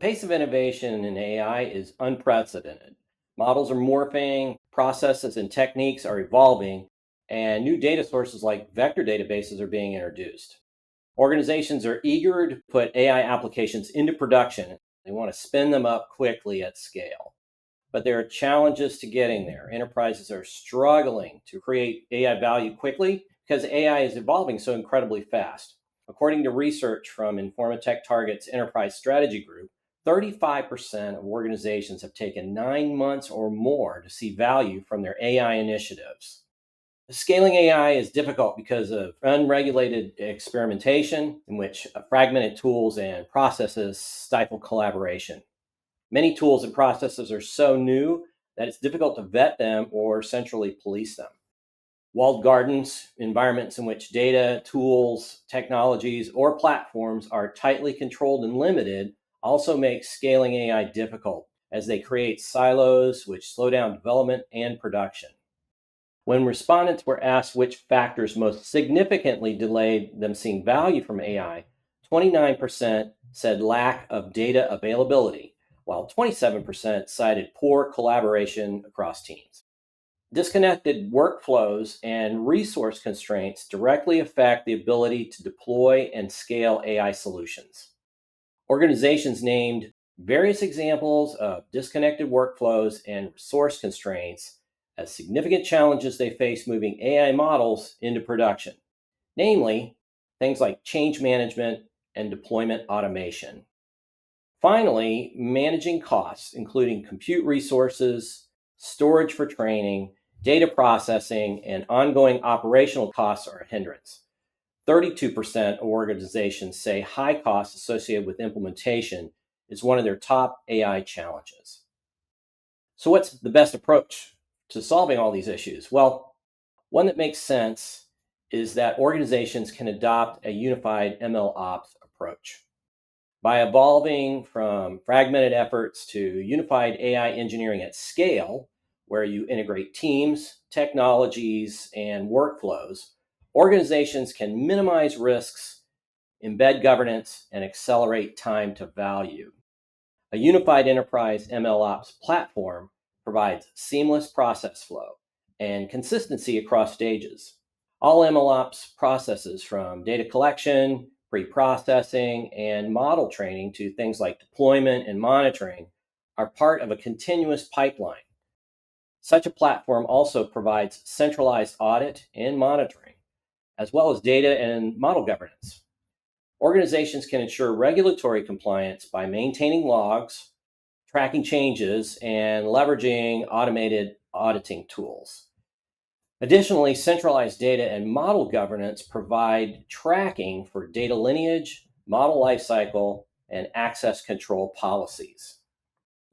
Pace of innovation in AI is unprecedented. Models are morphing, processes and techniques are evolving, and new data sources like vector databases are being introduced. Organizations are eager to put AI applications into production. They want to spin them up quickly at scale. But there are challenges to getting there. Enterprises are struggling to create AI value quickly because AI is evolving so incredibly fast. According to research from Informa TechTarget's Enterprise Strategy Group, 35% of organizations have taken 9 months or more to see value from their AI initiatives. Scaling AI is difficult because of unregulated experimentation, in which fragmented tools and processes stifle collaboration. Many tools and processes are so new that it's difficult to vet them or centrally police them. Walled gardens, environments in which data, tools, technologies, or platforms are tightly controlled and limited, also make scaling AI difficult as they create silos which slow down development and production. When respondents were asked which factors most significantly delayed them seeing value from AI, 29% said lack of data availability, while 27% cited poor collaboration across teams. Disconnected workflows and resource constraints directly affect the ability to deploy and scale AI solutions. Organizations named various examples of disconnected workflows and resource constraints as significant challenges they face moving AI models into production, namely things like change management and deployment automation. Finally, managing costs, including compute resources, storage for training, data processing, and ongoing operational costs are a hindrance. 32% of organizations say high costs associated with implementation is one of their top AI challenges. So what's the best approach to solving all these issues? Well, one that makes sense is that organizations can adopt a unified MLOps approach. By evolving from fragmented efforts to unified AI engineering at scale, where you integrate teams, technologies, and workflows, organizations can minimize risks, embed governance, and accelerate time to value. A unified enterprise MLOps platform provides seamless process flow and consistency across stages. All MLOps processes, from data collection, pre-processing, and model training to things like deployment and monitoring, are part of a continuous pipeline. Such a platform also provides centralized audit and monitoring, as well as data and model governance. Organizations can ensure regulatory compliance by maintaining logs, tracking changes, and leveraging automated auditing tools. Additionally, centralized data and model governance provide tracking for data lineage, model lifecycle, and access control policies.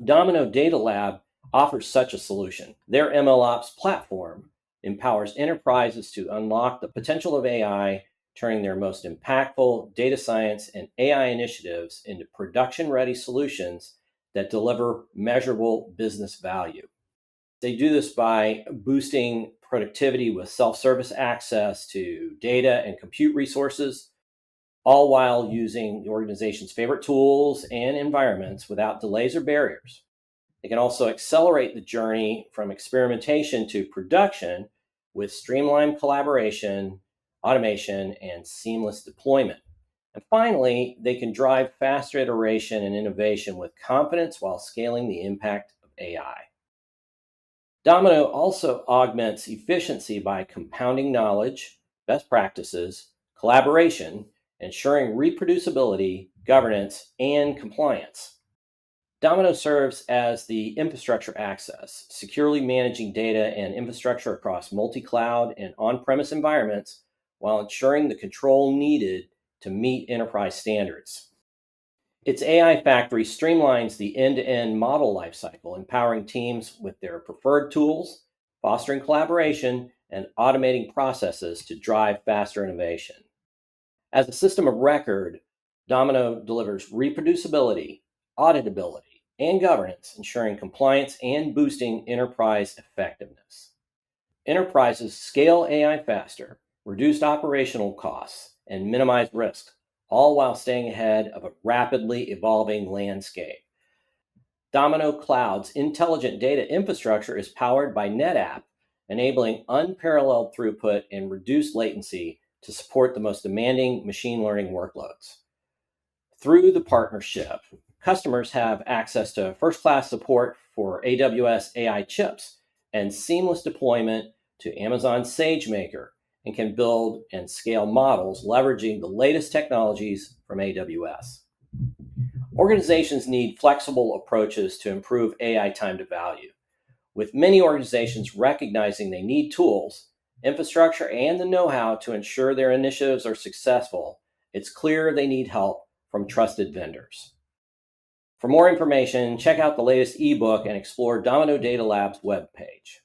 Domino Data Lab offers such a solution. Their MLOps platform empowers enterprises to unlock the potential of AI, turning their most impactful data science and AI initiatives into production-ready solutions that deliver measurable business value. They do this by boosting productivity with self-service access to data and compute resources, all while using the organization's favorite tools and environments without delays or barriers. They can also accelerate the journey from experimentation to production with streamlined collaboration, automation, and seamless deployment. And finally, they can drive faster iteration and innovation with confidence while scaling the impact of AI. Domino also augments efficiency by compounding knowledge, best practices, collaboration, ensuring reproducibility, governance, and compliance. Domino serves as the infrastructure access, securely managing data and infrastructure across multi-cloud and on-premise environments while ensuring the control needed to meet enterprise standards. Its AI factory streamlines the end-to-end model lifecycle, empowering teams with their preferred tools, fostering collaboration, and automating processes to drive faster innovation. As a system of record, Domino delivers reproducibility, auditability, and governance, ensuring compliance and boosting enterprise effectiveness. Enterprises scale AI faster, reduce operational costs, and minimize risk, all while staying ahead of a rapidly evolving landscape. Domino Cloud's intelligent data infrastructure is powered by NetApp, enabling unparalleled throughput and reduced latency to support the most demanding machine learning workloads. Through the partnership, customers have access to first-class support for AWS AI chips and seamless deployment to Amazon SageMaker, and can build and scale models leveraging the latest technologies from AWS. Organizations need flexible approaches to improve AI time to value. With many organizations recognizing they need tools, infrastructure, and the know-how to ensure their initiatives are successful, it's clear they need help from trusted vendors. For more information, check out the latest eBook and explore Domino Data Lab's webpage.